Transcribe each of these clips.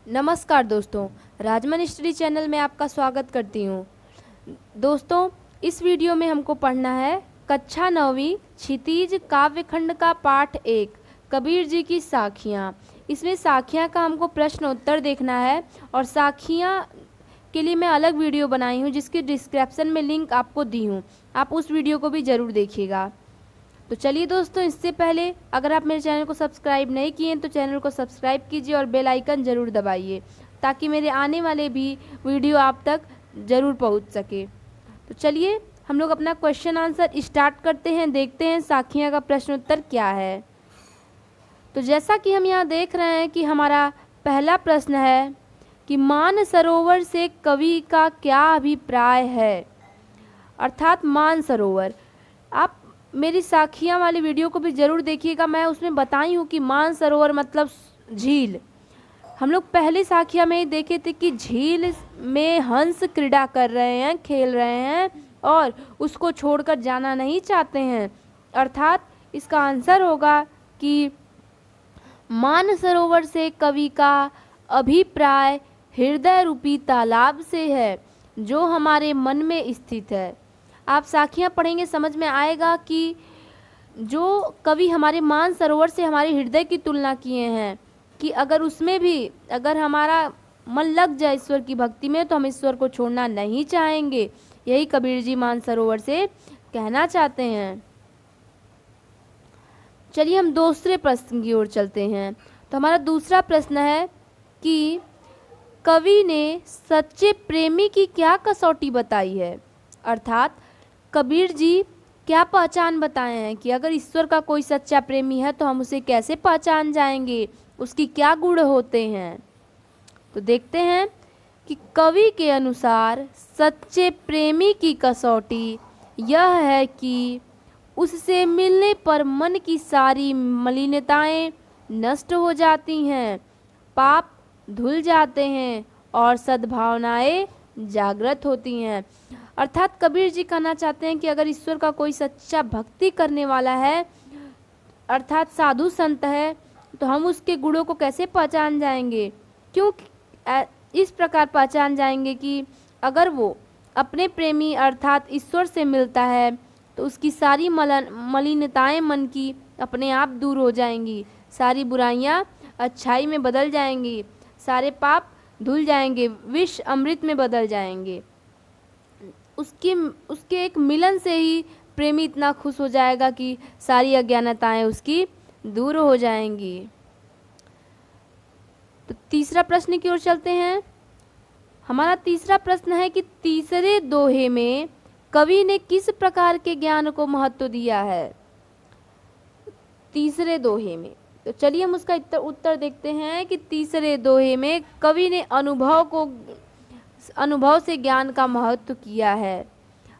नमस्कार दोस्तों, Rajman study channel में आपका स्वागत करती हूँ। दोस्तों, इस वीडियो में हमको पढ़ना है कक्षा 9वीं क्षितिज काव्यखंड का पाठ 1 कबीर जी की साखियाँ। इसमें साखियाँ का हमको प्रश्न उत्तर देखना है और साखियाँ के लिए मैं अलग वीडियो बनाई हूँ जिसकी डिस्क्रिप्शन में लिंक आपको दी हूँ। आप उस वीडियो को भी ज़रूर देखिएगा। तो चलिए दोस्तों, इससे पहले अगर आप मेरे चैनल को सब्सक्राइब नहीं किए हैं तो चैनल को सब्सक्राइब कीजिए और बेल आइकन ज़रूर दबाइए ताकि मेरे आने वाले भी वीडियो आप तक ज़रूर पहुंच सके। तो चलिए हम लोग अपना क्वेश्चन आंसर स्टार्ट करते हैं। देखते हैं साखियाँ का प्रश्न उत्तर क्या है। तो जैसा कि हम यहाँ देख रहे हैं कि हमारा पहला प्रश्न है कि मानसरोवर से कवि का क्या अभिप्राय है। अर्थात मानसरोवर, आप मेरी साखियाँ वाली वीडियो को भी ज़रूर देखिएगा। मैं उसमें बताई हूँ कि मानसरोवर मतलब झील। हम लोग पहले साखिया में ही देखे थे कि झील में हंस क्रीड़ा कर रहे हैं, खेल रहे हैं और उसको छोड़कर जाना नहीं चाहते हैं। अर्थात इसका आंसर होगा कि मानसरोवर से कवि का अभिप्राय हृदय रूपी तालाब से है जो हमारे मन में स्थित है। आप साखियाँ पढ़ेंगे समझ में आएगा कि जो कवि हमारे मानसरोवर से हमारे हृदय की तुलना किए हैं कि अगर उसमें भी अगर हमारा मन लग जाए ईश्वर की भक्ति में तो हम ईश्वर को छोड़ना नहीं चाहेंगे। यही कबीर जी मानसरोवर से कहना चाहते हैं। चलिए हम दूसरे प्रश्न की ओर चलते हैं। तो हमारा दूसरा प्रश्न है कि कवि ने सच्चे प्रेमी की क्या कसौटी बताई है। अर्थात कबीर जी क्या पहचान बताए हैं कि अगर ईश्वर का कोई सच्चा प्रेमी है तो हम उसे कैसे पहचान जाएंगे, उसकी क्या गुण होते हैं। तो देखते हैं कि कवि के अनुसार सच्चे प्रेमी की कसौटी यह है कि उससे मिलने पर मन की सारी मलिनताएं नष्ट हो जाती हैं, पाप धुल जाते हैं और सद्भावनाएं जागृत होती हैं। अर्थात कबीर जी कहना चाहते हैं कि अगर ईश्वर का कोई सच्चा भक्ति करने वाला है अर्थात साधु संत है तो हम उसके गुणों को कैसे पहचान जाएंगे। क्यों इस प्रकार पहचान जाएंगे कि अगर वो अपने प्रेमी अर्थात ईश्वर से मिलता है तो उसकी सारी मलिनताएं मन की अपने आप दूर हो जाएंगी, सारी बुराइयां अच्छाई में बदल जाएंगी, सारे पाप धुल जाएंगे, विष अमृत में बदल जाएंगे। उसके एक मिलन से ही प्रेमी इतना खुश हो जाएगा कि सारी अज्ञानताएं उसकी दूर हो जाएंगी। तो तीसरा प्रश्न की ओर चलते हैं। हमारा तीसरा प्रश्न है कि तीसरे दोहे में कवि ने किस प्रकार के ज्ञान को महत्व दिया है। तीसरे दोहे में, तो चलिए हम उसका उत्तर देखते हैं कि तीसरे दोहे में कवि ने अनुभव से ज्ञान का महत्व किया है।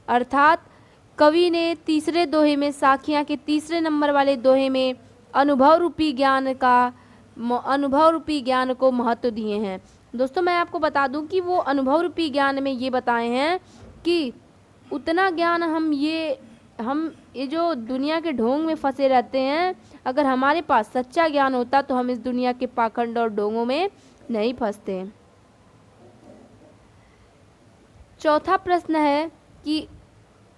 अर्थात कवि ने तीसरे दोहे में साखियाँ के तीसरे नंबर वाले दोहे में अनुभव रूपी ज्ञान को महत्व दिए हैं। दोस्तों मैं आपको बता दूं कि वो अनुभव रूपी ज्ञान में ये बताए हैं कि उतना ज्ञान हम ये जो दुनिया के ढोंग में फंसे रहते हैं, अगर हमारे पास सच्चा ज्ञान होता तो हम इस दुनिया के पाखंड और ढोंगों में नहीं फंसते। चौथा प्रश्न है कि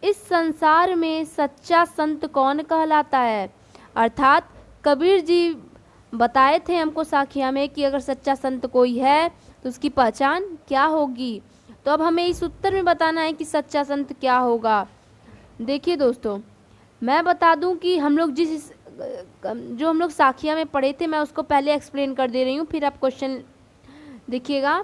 इस संसार में सच्चा संत कौन कहलाता है। अर्थात कबीर जी बताए थे हमको साखिया में कि अगर सच्चा संत कोई है तो उसकी पहचान क्या होगी। तो अब हमें इस उत्तर में बताना है कि सच्चा संत क्या होगा। देखिए दोस्तों, मैं बता दूं कि हम लोग जो हम लोग साखिया में पढ़े थे मैं उसको पहले एक्सप्लेन कर दे रही हूँ, फिर आप क्वेश्चन देखिएगा।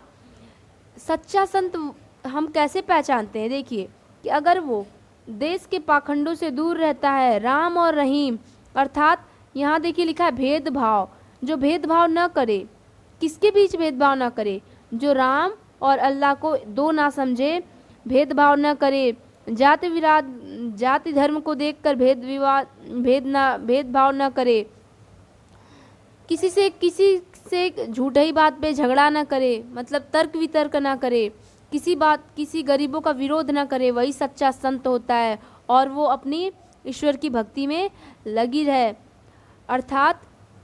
सच्चा संत हम कैसे पहचानते हैं। देखिए कि अगर वो देश के पाखंडों से दूर रहता है, राम और रहीम अर्थात यहाँ देखिए लिखा है भेदभाव, जो भेदभाव न करे, किसके बीच भेदभाव न करे, जो राम और अल्लाह को दो ना समझे, भेदभाव न करे, जाति धर्म को देखकर भेदभाव न करे, किसी से झूठी बात पे झगड़ा न करे, मतलब तर्क वितर्क न करे, किसी गरीबों का विरोध न करे, वही सच्चा संत होता है और वो अपनी ईश्वर की भक्ति में लगी रहे। अर्थात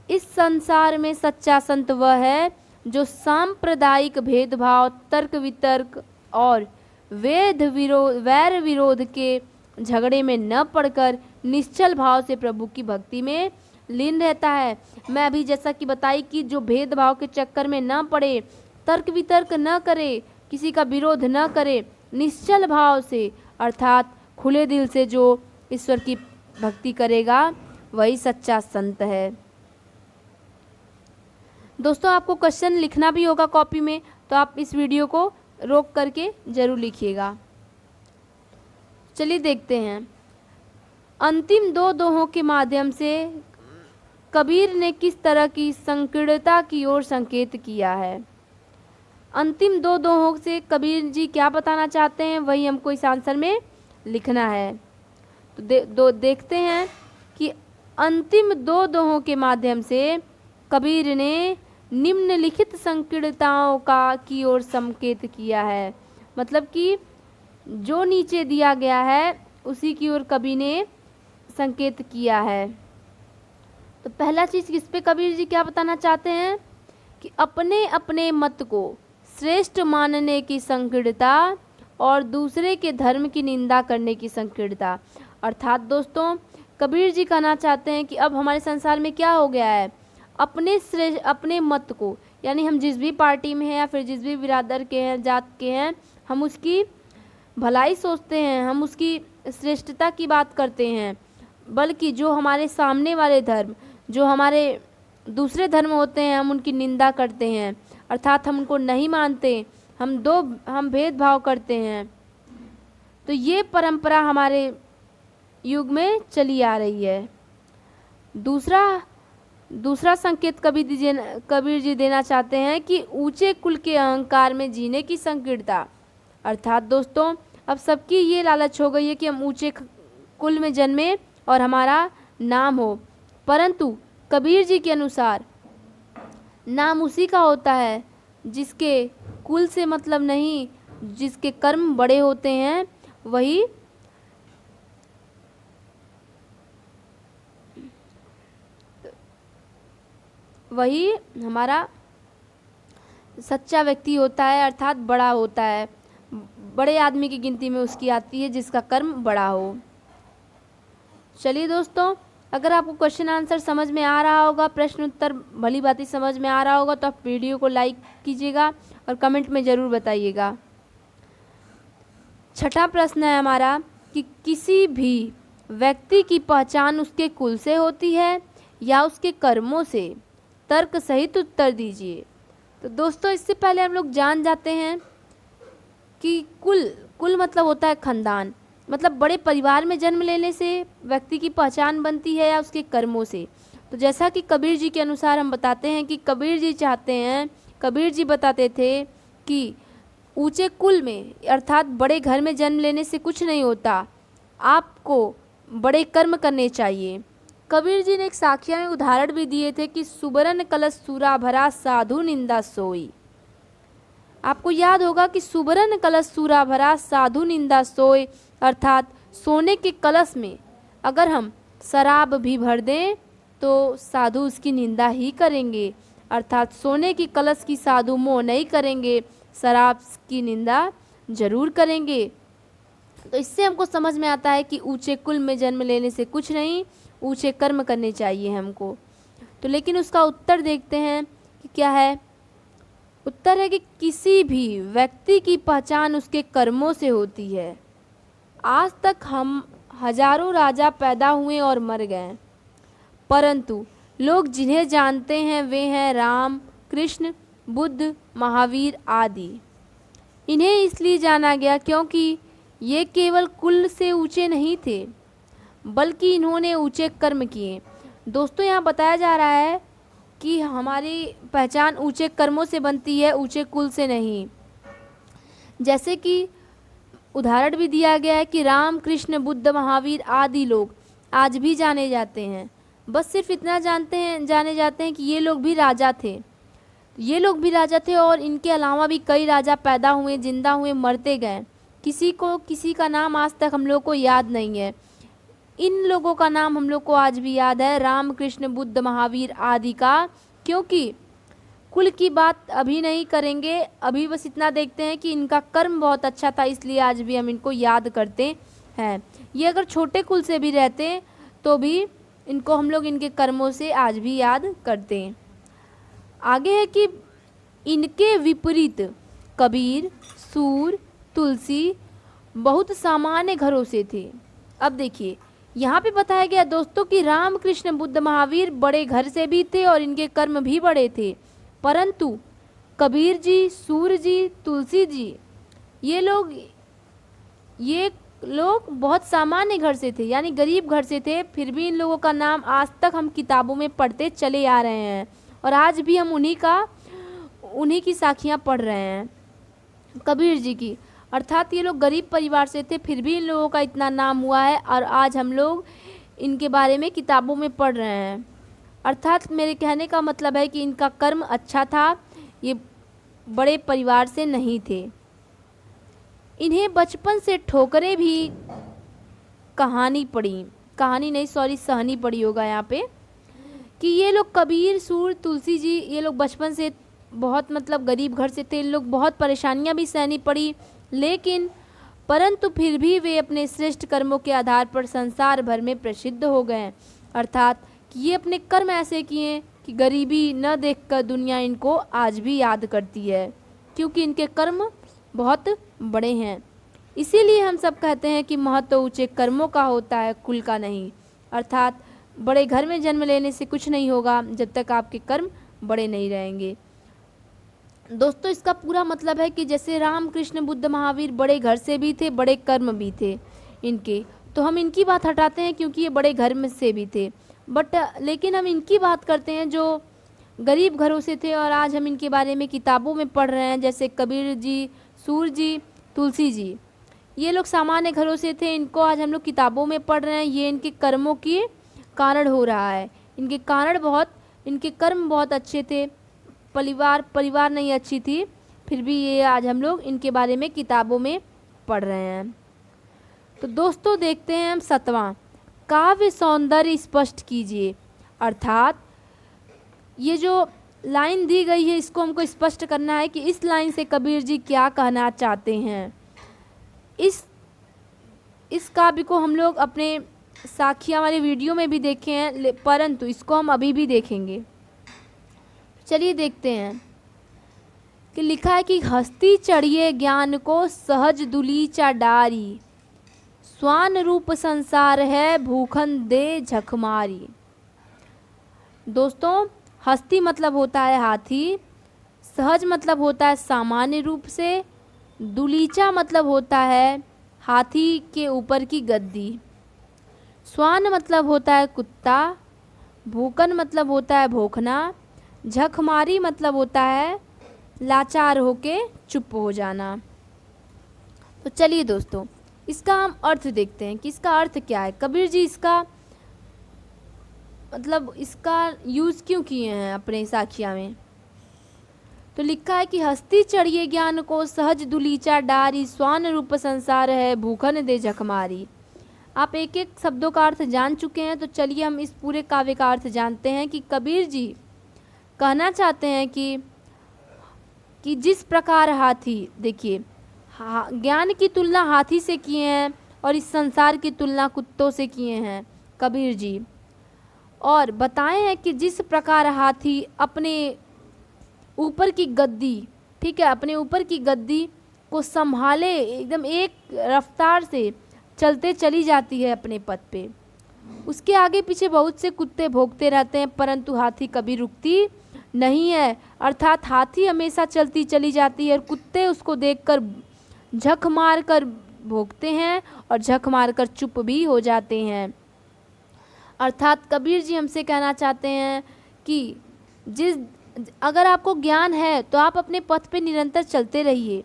इस संसार में सच्चा संत वह है जो सांप्रदायिक भेदभाव, तर्क वितर्क और वैर विरोध के झगड़े में न पड़कर निश्चल भाव से प्रभु की भक्ति में लीन रहता है। मैं अभी जैसा कि बताई कि जो भेदभाव के चक्कर में न पड़े, तर्क वितर्क न करे, किसी का विरोध न करे, निश्चल भाव से अर्थात खुले दिल से जो ईश्वर की भक्ति करेगा वही सच्चा संत है। दोस्तों, आपको क्वेश्चन लिखना भी होगा कॉपी में, तो आप इस वीडियो को रोक करके जरूर लिखिएगा। चलिए देखते हैं। अंतिम दो दोहों के माध्यम से कबीर ने किस तरह की संकीर्णता की ओर संकेत किया है। अंतिम दो दोहों से कबीर जी क्या बताना चाहते हैं, वही हमको इस आंसर में लिखना है। तो देखते हैं कि अंतिम दो दोहों के माध्यम से कबीर ने निम्नलिखित संकीर्णताओं की ओर संकेत किया है। मतलब कि जो नीचे दिया गया है उसी की ओर कबीर ने संकेत किया है। तो पहला चीज़ किस पे कबीर जी क्या बताना चाहते हैं कि अपने अपने मत को श्रेष्ठ मानने की संकीर्णता और दूसरे के धर्म की निंदा करने की संकीर्णता। अर्थात दोस्तों, कबीर जी कहना चाहते हैं कि अब हमारे संसार में क्या हो गया है, अपने मत को, यानी हम जिस भी पार्टी में हैं या फिर जिस भी बिरादर के हैं, जात के हैं, हम उसकी भलाई सोचते हैं, हम उसकी श्रेष्ठता की बात करते हैं, बल्कि जो हमारे सामने वाले धर्म, जो हमारे दूसरे धर्म होते हैं, हम उनकी निंदा करते हैं। अर्थात हम उनको नहीं मानते, हम भेदभाव करते हैं। तो ये परंपरा हमारे युग में चली आ रही है। दूसरा संकेत कबीर जी देना चाहते हैं कि ऊंचे कुल के अहंकार में जीने की संकीर्णता। अर्थात दोस्तों, अब सबकी ये लालच हो गई है कि हम ऊंचे कुल में जन्मे और हमारा नाम हो, परंतु कबीर जी के अनुसार नाम उसी का होता है जिसके कुल से मतलब नहीं, जिसके कर्म बड़े होते हैं वही हमारा सच्चा व्यक्ति होता है, अर्थात बड़ा होता है। बड़े आदमी की गिनती में उसकी आती है जिसका कर्म बड़ा हो। चलिए दोस्तों, अगर आपको क्वेश्चन आंसर समझ में आ रहा होगा, प्रश्न उत्तर भली भांति समझ में आ रहा होगा, तो आप वीडियो को लाइक कीजिएगा और कमेंट में ज़रूर बताइएगा। छठा प्रश्न है हमारा कि किसी भी व्यक्ति की पहचान उसके कुल से होती है या उसके कर्मों से? तर्क सहित उत्तर दीजिए। तो दोस्तों, इससे पहले हम लोग जान जाते हैं कि कुल मतलब होता है खानदान, मतलब बड़े परिवार में जन्म लेने से व्यक्ति की पहचान बनती है या उसके कर्मों से। तो जैसा कि कबीर जी के अनुसार हम बताते हैं कि कबीर जी बताते थे कि ऊंचे कुल में अर्थात बड़े घर में जन्म लेने से कुछ नहीं होता, आपको बड़े कर्म करने चाहिए। कबीर जी ने एक साखिया में उदाहरण भी दिए थे कि सुबरन कलश सूरा भरा साधु निंदा सोई। आपको याद होगा कि सुबरन कलश सूरा भरा साधु निंदा सोए, अर्थात सोने के कलश में अगर हम शराब भी भर दें तो साधु उसकी निंदा ही करेंगे। अर्थात सोने की कलश की साधु मोह नहीं करेंगे, शराब की निंदा जरूर करेंगे। तो इससे हमको समझ में आता है कि ऊंचे कुल में जन्म लेने से कुछ नहीं, ऊंचे कर्म करने चाहिए हमको। तो लेकिन उसका उत्तर देखते हैं कि क्या है। उत्तर है कि किसी भी व्यक्ति की पहचान उसके कर्मों से होती है। आज तक हम हजारों राजा पैदा हुए और मर गए, परंतु लोग जिन्हें जानते हैं वे हैं राम, कृष्ण, बुद्ध, महावीर आदि। इन्हें इसलिए जाना गया क्योंकि ये केवल कुल से ऊंचे नहीं थे, बल्कि इन्होंने ऊंचे कर्म किए। दोस्तों, यहाँ बताया जा रहा है कि हमारी पहचान ऊंचे कर्मों से बनती है, ऊंचे कुल से नहीं। जैसे कि उदाहरण भी दिया गया है कि राम, कृष्ण, बुद्ध, महावीर आदि लोग आज भी जाने जाते हैं। बस सिर्फ इतना जाने जाते हैं कि ये लोग भी राजा थे और इनके अलावा भी कई राजा पैदा हुए, जिंदा हुए, मरते गए। किसी का नाम आज तक हम लोग को याद नहीं है। इन लोगों का नाम हम लोग को आज भी याद है, राम, कृष्ण, बुद्ध, महावीर आदि का, क्योंकि कुल की बात अभी नहीं करेंगे, अभी बस इतना देखते हैं कि इनका कर्म बहुत अच्छा था, इसलिए आज भी हम इनको याद करते हैं। ये अगर छोटे कुल से भी रहते तो भी इनको हम लोग इनके कर्मों से आज भी याद करते हैं। आगे है कि इनके विपरीत कबीर, सूर, तुलसी बहुत सामान्य घरों से थे। अब देखिए यहाँ पे बताया गया दोस्तों कि राम, कृष्ण, बुद्ध, महावीर बड़े घर से भी थे और इनके कर्म भी बड़े थे, परंतु कबीर जी, सूर जी, तुलसी जी ये लोग बहुत सामान्य घर से थे, यानी गरीब घर से थे। फिर भी इन लोगों का नाम आज तक हम किताबों में पढ़ते चले आ रहे हैं और आज भी हम उन्हीं की साखियाँ पढ़ रहे हैं, कबीर जी की। अर्थात ये लोग गरीब परिवार से थे, फिर भी इन लोगों का इतना नाम हुआ है और आज हम लोग इनके बारे में किताबों में पढ़ रहे हैं। अर्थात मेरे कहने का मतलब है कि इनका कर्म अच्छा था, ये बड़े परिवार से नहीं थे। इन्हें बचपन से ठोकरें भी सहनी पड़ी होगा यहाँ पे, कि ये लोग कबीर, सूर, तुलसी जी ये लोग बचपन से बहुत मतलब गरीब घर से थे। इन लोग बहुत परेशानियां भी सहनी पड़ी, लेकिन परंतु फिर भी वे अपने श्रेष्ठ कर्मों के आधार पर संसार भर में प्रसिद्ध हो गए। अर्थात कि ये अपने कर्म ऐसे किए कि गरीबी न देखकर दुनिया इनको आज भी याद करती है, क्योंकि इनके कर्म बहुत बड़े हैं। इसीलिए हम सब कहते हैं कि महत्व तो ऊंचे कर्मों का होता है, कुल का नहीं। अर्थात बड़े घर में जन्म लेने से कुछ नहीं होगा जब तक आपके कर्म बड़े नहीं रहेंगे। दोस्तों इसका पूरा मतलब है कि जैसे राम, कृष्ण, बुद्ध, महावीर बड़े घर से भी थे, बड़े कर्म भी थे इनके, तो हम इनकी बात हटाते हैं क्योंकि ये बड़े घर में से भी थे, लेकिन हम इनकी बात करते हैं जो गरीब घरों से थे और आज हम इनके बारे में किताबों में पढ़ रहे हैं, जैसे कबीर जी, सूर जी, तुलसी जी। ये लोग सामान्य घरों से थे, इनको आज हम लोग किताबों में पढ़ रहे हैं। ये इनके कर्मों के कारण हो रहा है, इनके कर्म बहुत अच्छे थे, परिवार नहीं अच्छी थी, फिर भी ये आज हम लोग इनके बारे में किताबों में पढ़ रहे हैं। तो दोस्तों देखते हैं हम 7वां, काव्य सौंदर्य स्पष्ट कीजिए। अर्थात ये जो लाइन दी गई है इसको हमको स्पष्ट करना है कि इस लाइन से कबीर जी क्या कहना चाहते हैं। इस काव्य को हम लोग अपने साखियाँ वाले वीडियो में भी देखे हैं, परंतु इसको हम अभी भी देखेंगे। चलिए देखते हैं कि लिखा है कि हस्ती चढ़िए ज्ञान को सहज दुलीचा डारी, स्वान रूप संसार है भूखन दे झकमारी। दोस्तों हस्ती मतलब होता है हाथी, सहज मतलब होता है सामान्य रूप से, दुलीचा मतलब होता है हाथी के ऊपर की गद्दी, स्वान मतलब होता है कुत्ता, भूखन मतलब होता है भोंकना, झकमारी मतलब होता है लाचार होके चुप हो जाना। तो चलिए दोस्तों इसका हम अर्थ देखते हैं कि इसका अर्थ क्या है, कबीर जी इसका यूज़ क्यों किए हैं अपने साखिया में। तो लिखा है कि हस्ती चढ़िए ज्ञान को सहज दुलीचा डारी, स्वान रूप संसार है भूखन दे झकमारी। आप एक एक शब्दों का अर्थ जान चुके हैं, तो चलिए हम इस पूरे काव्य का अर्थ जानते हैं कि कबीर जी कहना चाहते हैं कि जिस प्रकार हाथी, देखिए ज्ञान की तुलना हाथी से किए हैं और इस संसार की तुलना कुत्तों से किए हैं कबीर जी, और बताए हैं कि जिस प्रकार हाथी अपने ऊपर की गद्दी, ठीक है, अपने ऊपर की गद्दी को संभाले एकदम एक रफ्तार से चलते चली जाती है अपने पथ पे, उसके आगे पीछे बहुत से कुत्ते भौंकते रहते हैं, परंतु हाथी कभी रुकती नहीं है। अर्थात हाथी हमेशा चलती चली जाती है और कुत्ते उसको देखकर झक मार कर भौंकते हैं और झक मार कर चुप भी हो जाते हैं। अर्थात कबीर जी हमसे कहना चाहते हैं कि अगर आपको ज्ञान है तो आप अपने पथ पे निरंतर चलते रहिए।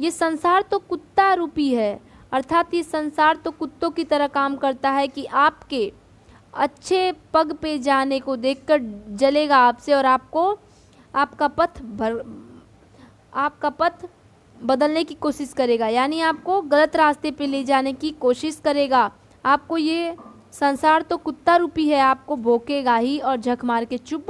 ये संसार तो कुत्ता रूपी है, अर्थात ये संसार तो कुत्तों की तरह काम करता है कि आपके अच्छे पग पे जाने को देखकर जलेगा आपसे और आपका पथ बदलने की कोशिश करेगा, यानी आपको गलत रास्ते पे ले जाने की कोशिश करेगा। आपको ये संसार तो कुत्ता रूपी है, आपको भौंकेगा ही और झक मार के चुप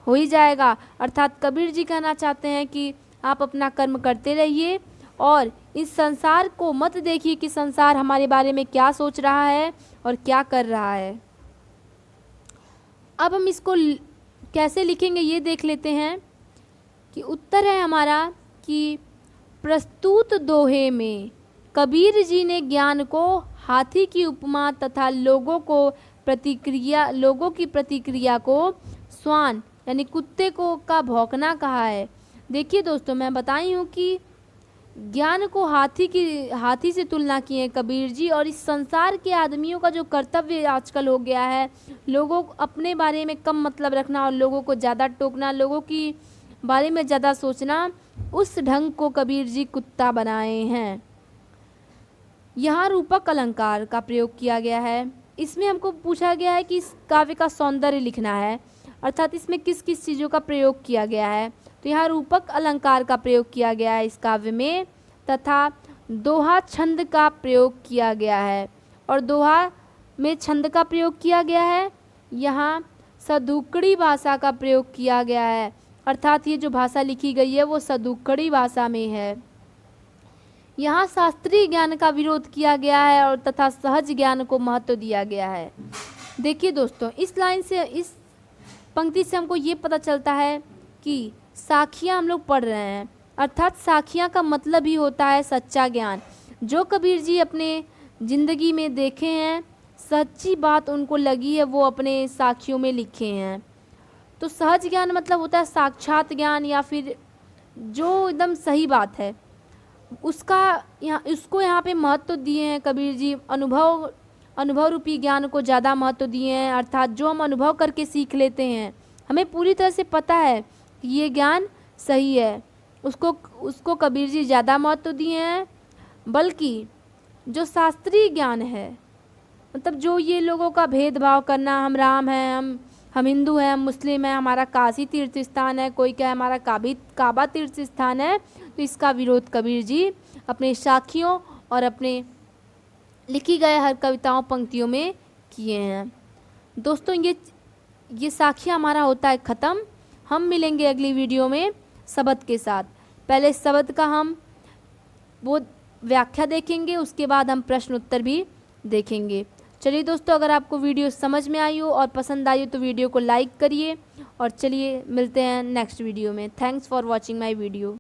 हो ही जाएगा। अर्थात कबीर जी कहना चाहते हैं कि आप अपना कर्म करते रहिए और इस संसार को मत देखिए कि संसार हमारे बारे में क्या सोच रहा है और क्या कर रहा है। अब हम इसको कैसे लिखेंगे ये देख लेते हैं कि उत्तर है हमारा कि प्रस्तुत दोहे में कबीर जी ने ज्ञान को हाथी की उपमा तथा लोगों की प्रतिक्रिया को श्वान यानी कुत्ते को का भौंकना कहा है। देखिए दोस्तों, मैं बताई हूँ कि ज्ञान को हाथी से तुलना की है कबीर जी। और इस संसार के आदमियों का जो कर्तव्य आजकल हो गया है, लोगों को अपने बारे में कम मतलब रखना और लोगों को ज़्यादा टोकना, लोगों की बारे में ज़्यादा सोचना, उस ढंग को कबीर जी कुत्ता बनाए हैं। यहाँ रूपक अलंकार का प्रयोग किया गया है। इसमें हमको पूछा गया है कि इस काव्य का सौंदर्य लिखना है, अर्थात इसमें किस किस चीज़ों का प्रयोग किया गया है। तो यहाँ रूपक अलंकार का प्रयोग किया गया है इस काव्य में, तथा दोहा छंद का प्रयोग किया गया है। और दोहा में छंद का प्रयोग किया गया है, यहाँ सदुक्कड़ी भाषा का प्रयोग किया गया है, अर्थात ये जो भाषा लिखी गई है वो सदुक्कड़ी भाषा में है। यहाँ शास्त्रीय ज्ञान का विरोध किया गया है और तथा सहज ज्ञान को महत्व दिया गया है। देखिए दोस्तों, इस लाइन से, इस पंक्ति से हमको ये पता चलता है कि साखियाँ हम लोग पढ़ रहे हैं, अर्थात साखियाँ का मतलब ही होता है सच्चा ज्ञान। जो कबीर जी अपने ज़िंदगी में देखे हैं, सच्ची बात उनको लगी है, वो अपने साखियों में लिखे हैं। तो सहज ज्ञान मतलब होता है साक्षात ज्ञान, या फिर जो एकदम सही बात है उसको यहाँ पे महत्व दिए हैं कबीर जी। अनुभव रूपी ज्ञान को ज़्यादा महत्व दिए हैं, अर्थात जो हम अनुभव करके सीख लेते हैं, हमें पूरी तरह से पता है कि ये ज्ञान सही है, उसको कबीर जी ज़्यादा महत्व दिए हैं। बल्कि जो शास्त्रीय ज्ञान है, मतलब जो ये लोगों का भेदभाव करना, हम राम हैं, हम हिंदू हैं, हम मुस्लिम हैं, हमारा काशी तीर्थ स्थान है, कोई क्या है हमारा काबा तीर्थ स्थान है, तो इसका विरोध कबीर जी अपने साखियों और अपने लिखी गए हर कविताओं पंक्तियों में किए हैं। दोस्तों, ये साखियाँ हमारा होता है ख़त्म। हम मिलेंगे अगली वीडियो में शब्द के साथ। पहले शब्द का हम वो व्याख्या देखेंगे, उसके बाद हम प्रश्न उत्तर भी देखेंगे। चलिए दोस्तों, अगर आपको वीडियो समझ में आई हो और पसंद आई हो तो वीडियो को लाइक करिए, और चलिए मिलते हैं नेक्स्ट वीडियो में। Thanks for watching my video.